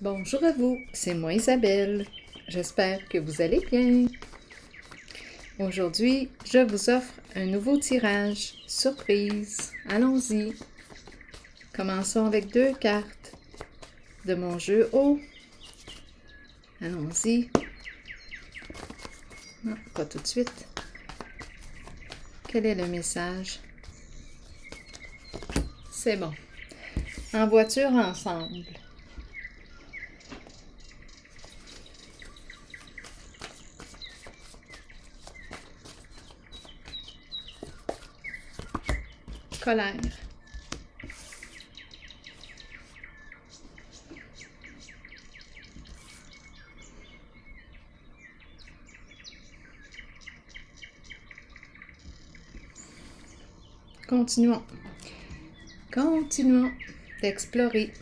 Bonjour à vous, c'est moi Isabelle. J'espère que vous allez bien. Aujourd'hui, je vous offre un nouveau tirage surprise. Allons-y. Commençons avec 2 cartes de mon jeu haut. Allons-y. Non, pas tout de suite. Quel est le message? C'est bon. En voiture ensemble. Colère. Continuons. Continuons d'explorer.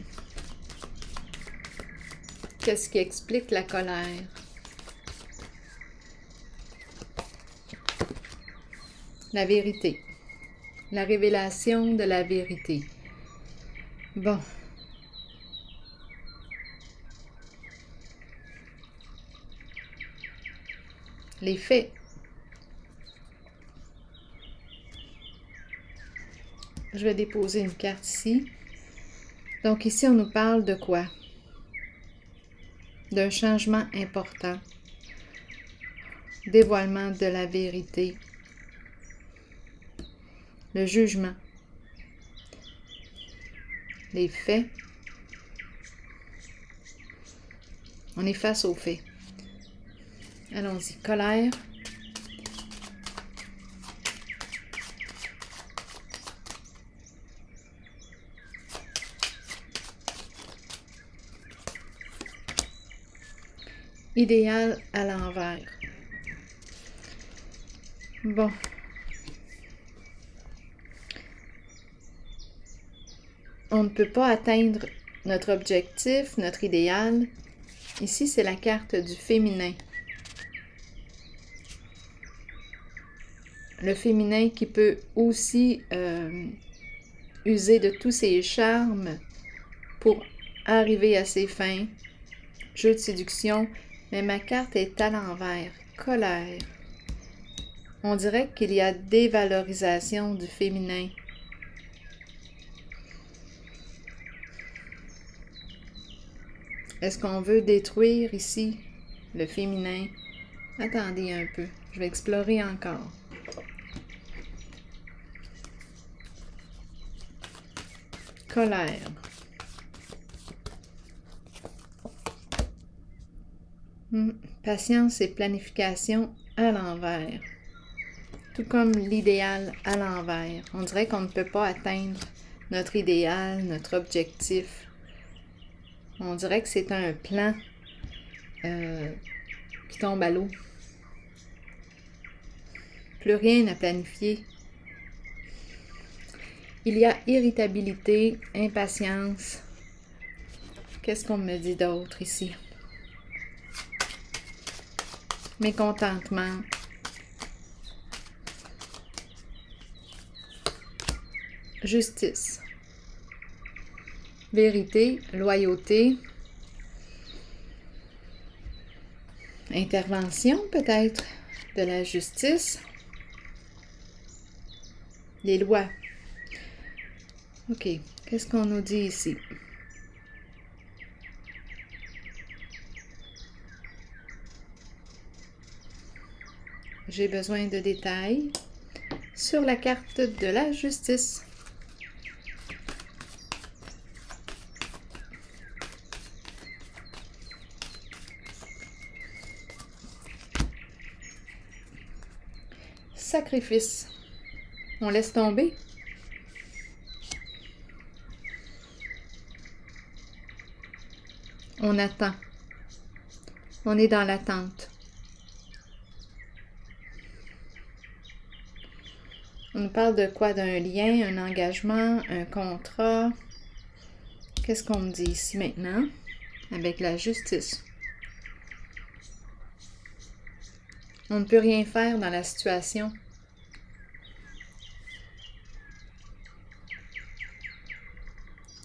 Qu'est-ce qui explique la colère? La vérité. La révélation de la vérité. Bon. Les faits. Je vais déposer une carte ici. Donc ici, on nous parle de quoi? D'un changement important. Dévoilement de la vérité. Le jugement. Les faits. On est face aux faits. Allons-y. Colère. Idéal à l'envers. Bon. On ne peut pas atteindre notre objectif, notre idéal. Ici, c'est la carte du féminin. Le féminin qui peut aussi user de tous ses charmes pour arriver à ses fins. Jeu de séduction, mais ma carte est à l'envers. Colère. On dirait qu'il y a dévalorisation du féminin. Est-ce qu'on veut détruire ici le féminin? Attendez un peu, je vais explorer encore. Colère. Patience et planification à l'envers. Tout comme l'idéal à l'envers. On dirait qu'on ne peut pas atteindre notre idéal, notre objectif. On dirait que c'est un plan qui tombe à l'eau. Plus rien à planifier. Il y a irritabilité, impatience. Qu'est-ce qu'on me dit d'autre ici? Mécontentement. Justice. Vérité, loyauté. Intervention peut-être de la justice. Les lois. OK, qu'est-ce qu'on nous dit ici? J'ai besoin de détails sur la carte de la justice. Sacrifice. On laisse tomber. On attend. On est dans l'attente. On nous parle de quoi? D'un lien, un engagement, un contrat. Qu'est-ce qu'on me dit ici maintenant? Avec la justice. On ne peut rien faire dans la situation.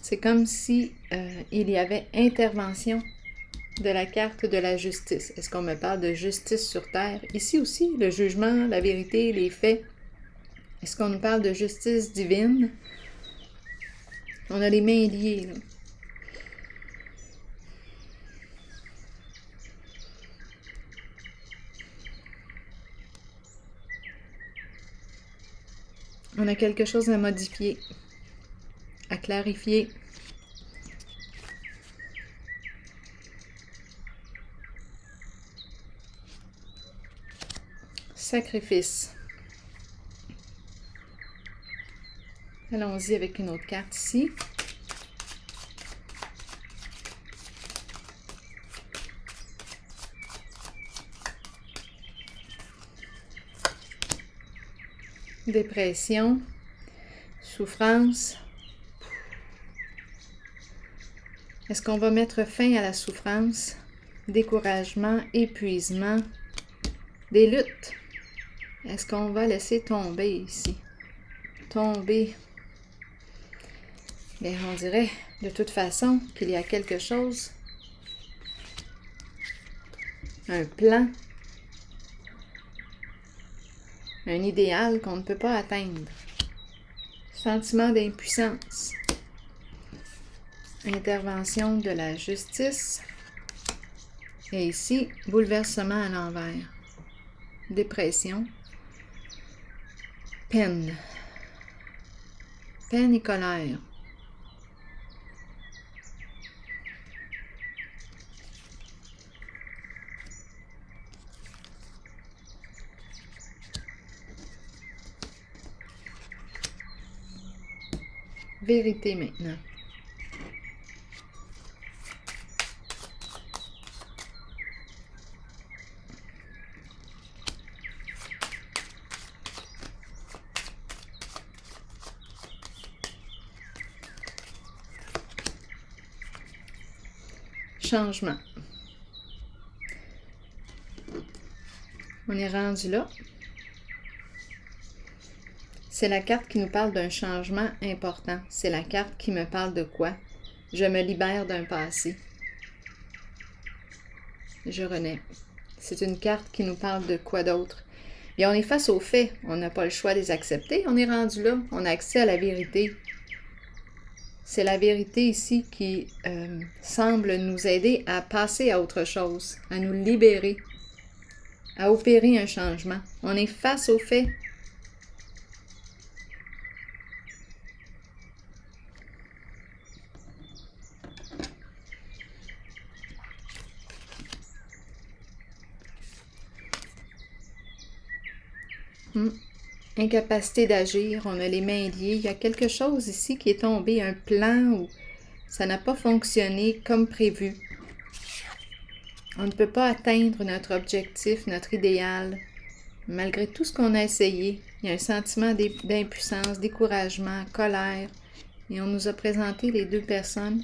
C'est comme si il y avait intervention de la carte de la justice. Est-ce qu'on me parle de justice sur Terre? Ici aussi, le jugement, la vérité, les faits. Est-ce qu'on nous parle de justice divine? On a les mains liées, là. On a quelque chose à modifier, à clarifier. Sacrifice. Allons-y avec une autre carte ici. Dépression, souffrance. Est-ce qu'on va mettre fin à la souffrance? Découragement, épuisement, des luttes. Est-ce qu'on va laisser tomber ici? Tomber. Bien, on dirait de toute façon qu'il y a quelque chose, un plan, un idéal qu'on ne peut pas atteindre. Sentiment d'impuissance. Intervention de la justice. Et ici, bouleversement à l'envers. Dépression. Peine. Peine et colère. Vérité maintenant. Changement. On est rendu là. C'est la carte qui nous parle d'un changement important. C'est la carte qui me parle de quoi? Je me libère d'un passé. Je renais. C'est une carte qui nous parle de quoi d'autre? Bien, on est face aux faits. On n'a pas le choix de les accepter. On est rendu là. On a accès à la vérité. C'est la vérité ici qui semble nous aider à passer à autre chose, à nous libérer, à opérer un changement. On est face aux faits. Incapacité d'agir, on a les mains liées. Il y a quelque chose ici qui est tombé, un plan où ça n'a pas fonctionné comme prévu. On ne peut pas atteindre notre objectif, notre idéal, malgré tout ce qu'on a essayé. Il y a un sentiment d'impuissance, découragement, colère. Et on nous a présenté les deux personnes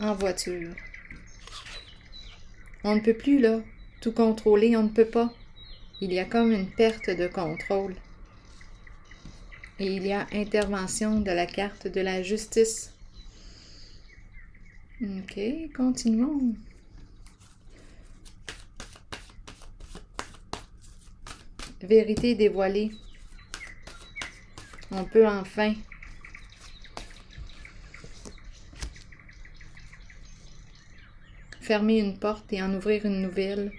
en voiture. On ne peut plus, là, tout contrôler, on ne peut pas. Il y a comme une perte de contrôle. Et il y a intervention de la carte de la justice. OK, continuons. Vérité dévoilée. On peut enfin fermer une porte et en ouvrir une nouvelle.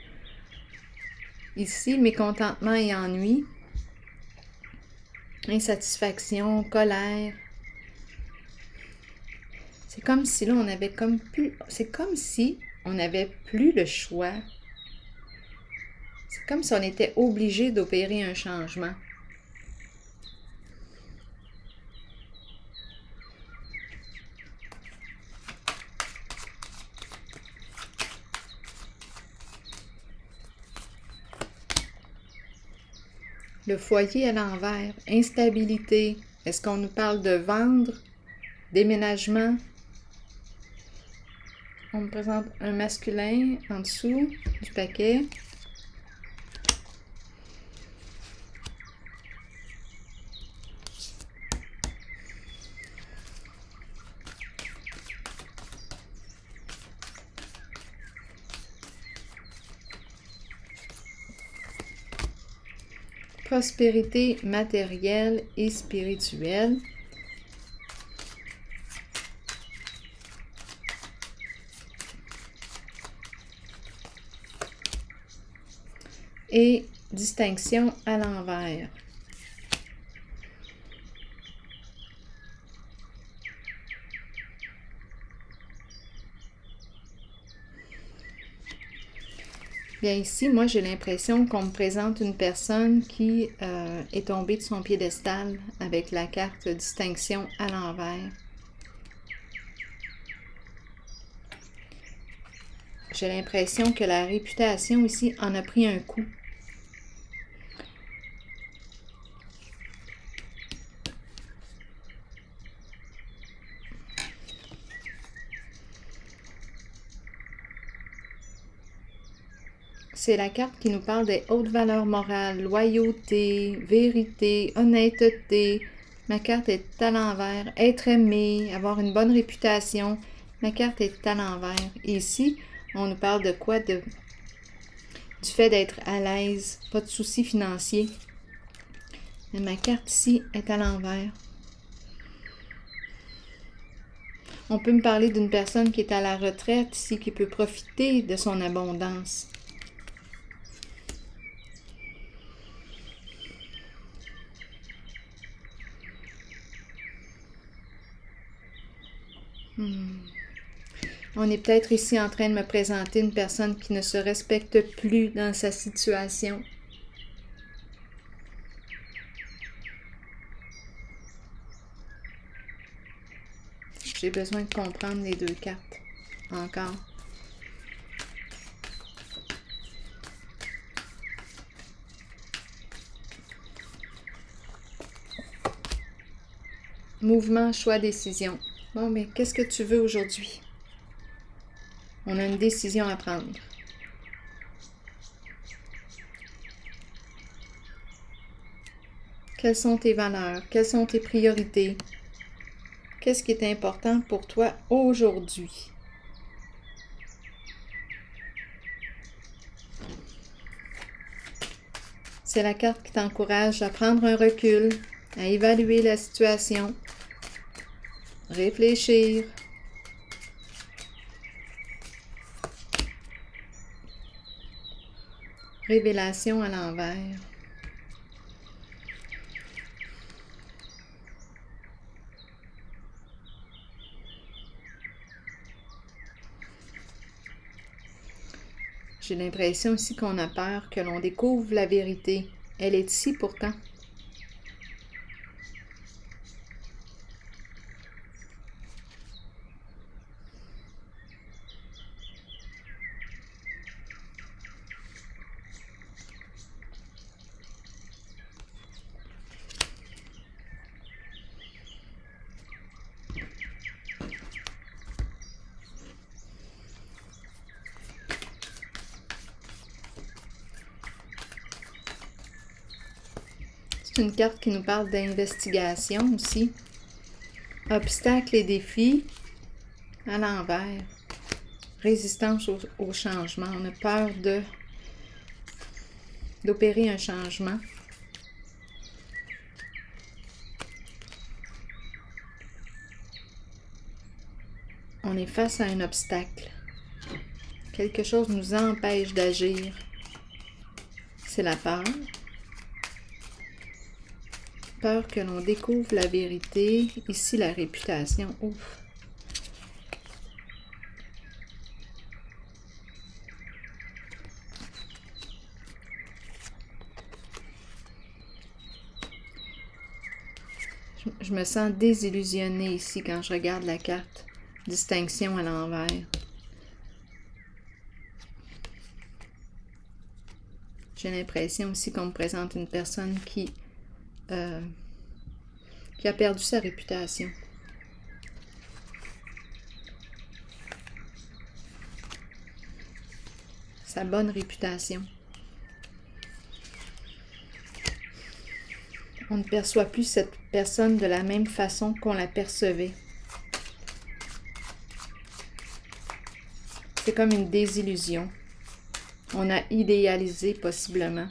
Ici, mécontentement et ennui, insatisfaction, colère. C'est comme si là, on avait comme plus... C'est comme si on n'avait plus le choix. C'est comme si on était obligé d'opérer un changement. Le foyer à l'envers, instabilité. Est-ce qu'on nous parle de vendre, déménagement? On me présente un masculin en dessous du paquet. prospérité matérielle et spirituelle. Et distinction à l'envers. Bien ici, moi j'ai l'impression qu'on me présente une personne qui est tombée de son piédestal avec la carte distinction à l'envers. J'ai l'impression que la réputation ici en a pris un coup. C'est la carte qui nous parle des hautes valeurs morales, loyauté, vérité, honnêteté. Ma carte est à l'envers. Être aimé, avoir une bonne réputation. Ma carte est à l'envers. Et ici, on nous parle de quoi? Du fait d'être à l'aise, pas de soucis financiers. Mais ma carte ici est à l'envers. On peut me parler d'une personne qui est à la retraite ici, qui peut profiter de son abondance. On est peut-être ici en train de me présenter une personne qui ne se respecte plus dans sa situation. J'ai besoin de comprendre les deux cartes encore. Mouvement, choix, décision. Bon, mais qu'est-ce que tu veux aujourd'hui? On a une décision à prendre. Quelles sont tes valeurs? Quelles sont tes priorités? Qu'est-ce qui est important pour toi aujourd'hui? C'est la carte qui t'encourage à prendre un recul, à évaluer la situation, réfléchir. Révélation à l'envers. J'ai l'impression aussi qu'on a peur que l'on découvre la vérité. Elle est ici pourtant. C'est une carte qui nous parle d'investigation aussi. Obstacles et défis à l'envers. Résistance au changement. On a peur d'opérer un changement. On est face à un obstacle. Quelque chose nous empêche d'agir. C'est la peur. Peur que l'on découvre la vérité. Ici, la réputation. Ouf. Je me sens désillusionnée ici quand je regarde la carte. Distinction à l'envers. J'ai l'impression aussi qu'on me présente une personne qui a perdu sa réputation. Sa bonne réputation. On ne perçoit plus cette personne de la même façon qu'on la percevait. C'est comme une désillusion. On a idéalisé possiblement.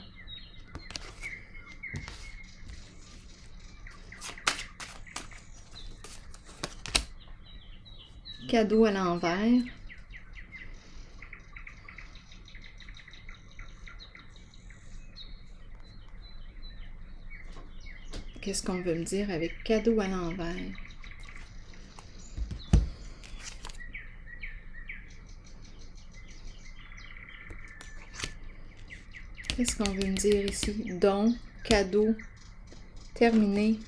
cadeau à l'envers. Qu'est-ce qu'on veut me dire avec cadeau à l'envers? Qu'est-ce qu'on veut me dire ici? Don, cadeau, terminé.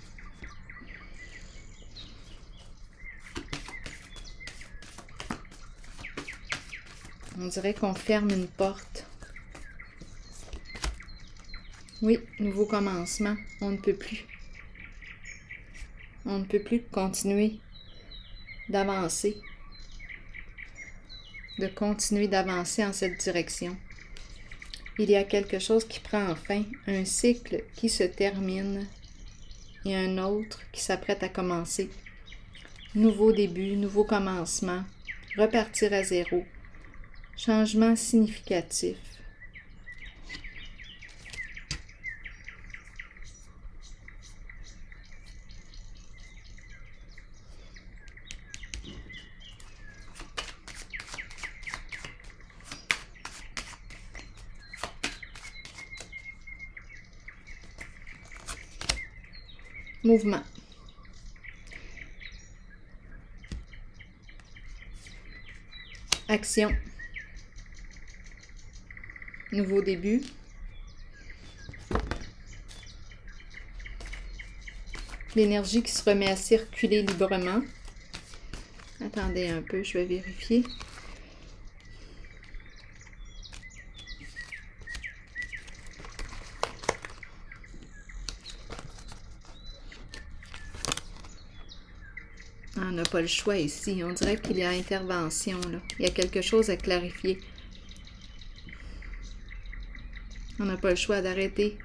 On dirait qu'on ferme une porte. Oui, nouveau commencement. On ne peut plus. On ne peut plus continuer d'avancer. De continuer d'avancer en cette direction. Il y a quelque chose qui prend fin, un cycle qui se termine et un autre qui s'apprête à commencer. Nouveau début, nouveau commencement, repartir à zéro, changement significatif. Mouvement. Action. Nouveau début. L'énergie qui se remet à circuler librement. Attendez un peu, je vais vérifier. On n'a pas le choix ici. On dirait qu'il y a intervention, là. Il y a quelque chose à clarifier. On n'a pas le choix d'arrêter.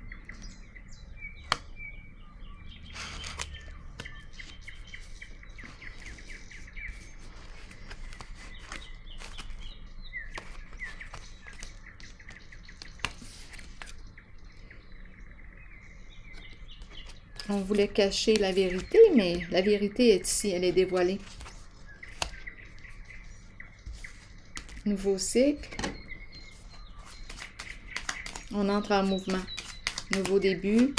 On voulait cacher la vérité, mais la vérité est ici, elle est dévoilée. Nouveau cycle. On entre en mouvement. Nouveau début.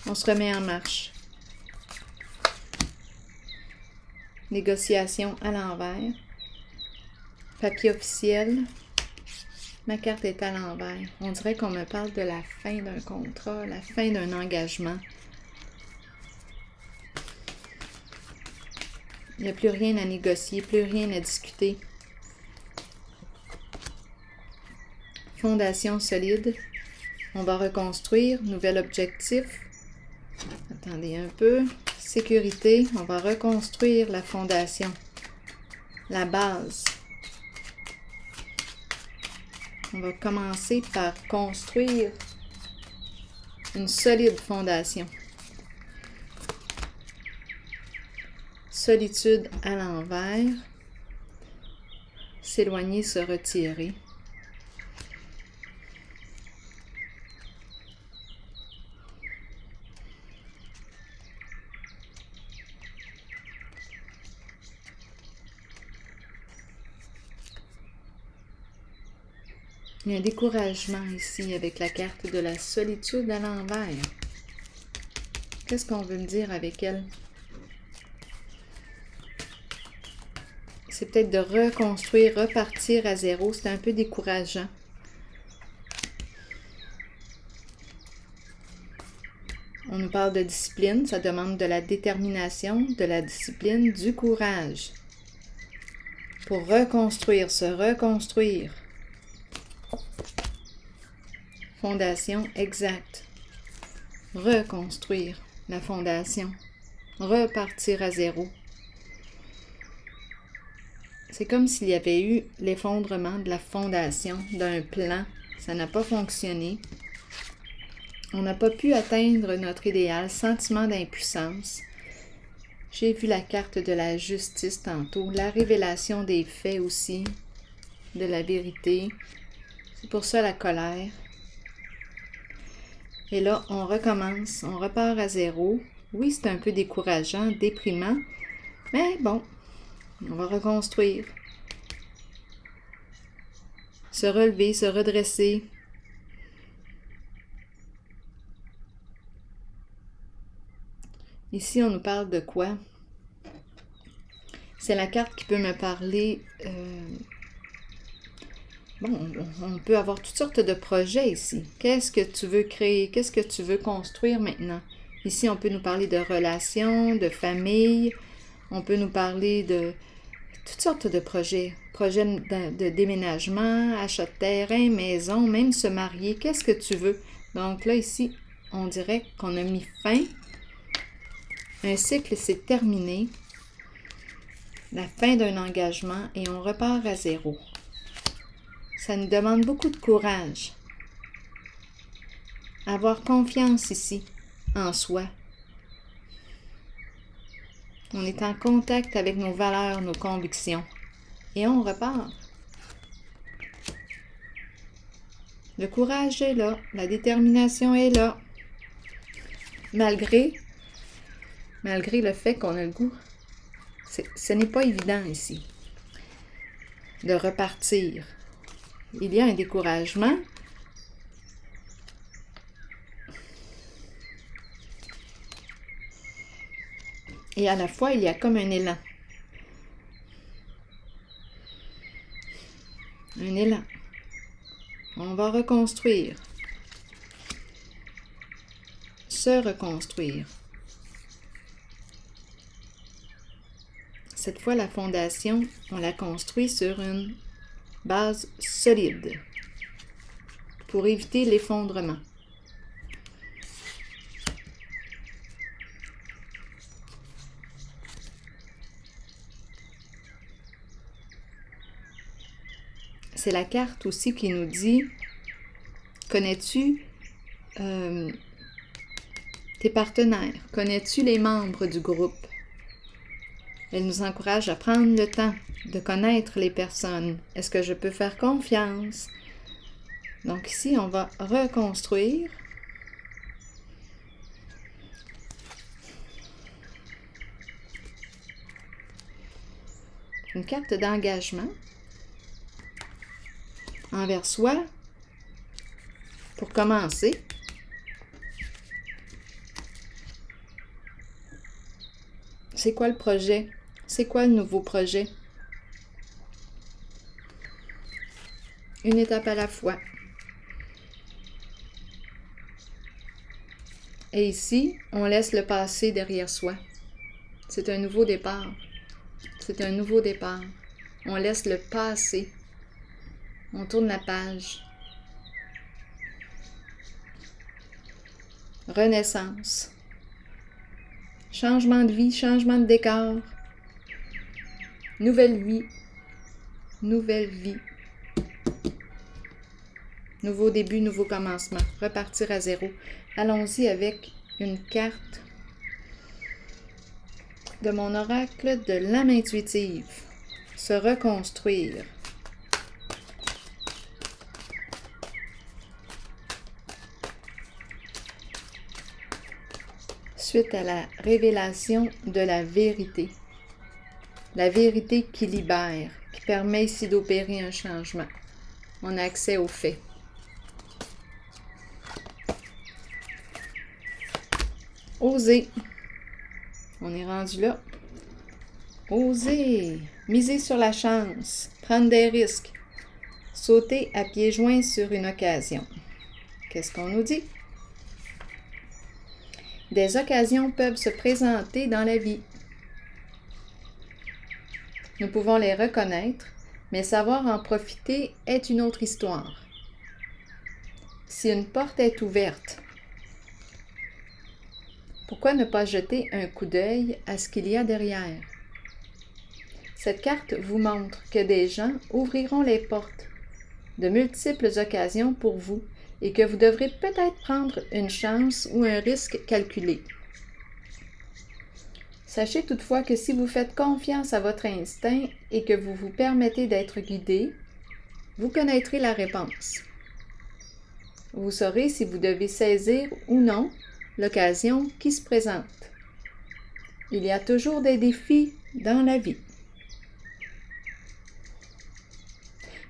On se remet en marche. Négociation à l'envers. Papier officiel. Ma carte est à l'envers. On dirait qu'on me parle de la fin d'un contrat, la fin d'un engagement. Il n'y a plus rien à négocier, plus rien à discuter. Fondation solide. On va reconstruire. Nouvel objectif. Attendez un peu. Sécurité. On va reconstruire la fondation. La base. On va commencer par construire une solide fondation. Solitude à l'envers. S'éloigner, se retirer. Il y a un découragement ici avec la carte de la solitude à l'envers. Qu'est-ce qu'on veut me dire avec elle? C'est peut-être de reconstruire, repartir à zéro. C'est un peu décourageant. On nous parle de discipline. Ça demande de la détermination, de la discipline, du courage. Pour reconstruire, se reconstruire. Fondation exacte. Reconstruire la fondation. Repartir à zéro. C'est comme s'il y avait eu l'effondrement de la fondation d'un plan. Ça n'a pas fonctionné. On n'a pas pu atteindre notre idéal. Sentiment d'impuissance. J'ai vu la carte de la justice tantôt. La révélation des faits aussi. De la vérité. C'est pour ça la colère. Et là, on recommence. On repart à zéro. Oui, c'est un peu décourageant, déprimant. Mais bon. On va reconstruire. Se relever, se redresser. Ici, on nous parle de quoi? C'est la carte qui peut me parler... on peut avoir toutes sortes de projets ici. Qu'est-ce que tu veux créer? Qu'est-ce que tu veux construire maintenant? Ici, on peut nous parler de relations, de famille. On peut nous parler de toutes sortes de projets. Projets de déménagement, achat de terrain, maison, même se marier. Qu'est-ce que tu veux? Donc là, ici, on dirait qu'on a mis fin. Un cycle s'est terminé. La fin d'un engagement et on repart à zéro. Ça nous demande beaucoup de courage. Avoir confiance ici, en soi. On est en contact avec nos valeurs, nos convictions. Et on repart. Le courage est là, la détermination est là. Malgré le fait qu'on a le goût, ce n'est pas évident ici de repartir. Il y a un découragement. Et à la fois, il y a comme un élan. Un élan. On va reconstruire. Se reconstruire. Cette fois, la fondation, on la construit sur une base solide pour éviter l'effondrement. C'est la carte aussi qui nous dit, connais-tu tes partenaires? Connais-tu les membres du groupe? Elle nous encourage à prendre le temps de connaître les personnes. Est-ce que je peux faire confiance? Donc ici, on va reconstruire. Une carte d'engagement envers soi pour commencer. C'est quoi le projet? C'est quoi le nouveau projet? Une étape à la fois. Et ici, on laisse le passé derrière soi. C'est un nouveau départ. C'est un nouveau départ. On laisse le passé. On tourne la page. Renaissance. Changement de vie, changement de décor. Nouvelle vie. Nouvelle vie. Nouveau début, nouveau commencement. Repartir à zéro. Allons-y avec une carte de mon oracle de l'âme intuitive. Se reconstruire. Suite à la révélation de la vérité. La vérité qui libère, qui permet ici d'opérer un changement. On a accès aux faits. Oser. On est rendu là. Oser. Miser sur la chance. Prendre des risques. Sauter à pieds joints sur une occasion. Qu'est-ce qu'on nous dit? Des occasions peuvent se présenter dans la vie. Nous pouvons les reconnaître, mais savoir en profiter est une autre histoire. Si une porte est ouverte, pourquoi ne pas jeter un coup d'œil à ce qu'il y a derrière? Cette carte vous montre que des gens ouvriront les portes de multiples occasions pour vous et que vous devrez peut-être prendre une chance ou un risque calculé. Sachez toutefois que si vous faites confiance à votre instinct et que vous vous permettez d'être guidé, vous connaîtrez la réponse. Vous saurez si vous devez saisir ou non l'occasion qui se présente. Il y a toujours des défis dans la vie.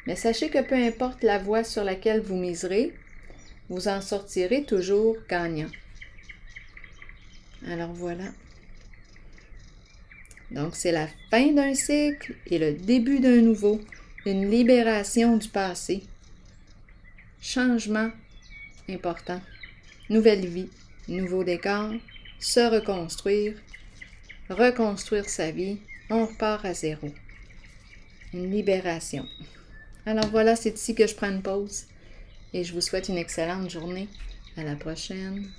Mais sachez que peu importe la voie sur laquelle vous miserez, vous en sortirez toujours gagnant. Alors voilà. Donc c'est la fin d'un cycle et le début d'un nouveau, une libération du passé. Changement important. Nouvelle vie, nouveau décor, se reconstruire sa vie, on repart à zéro. Une libération. Alors voilà, c'est ici que je prends une pause et je vous souhaite une excellente journée. À la prochaine.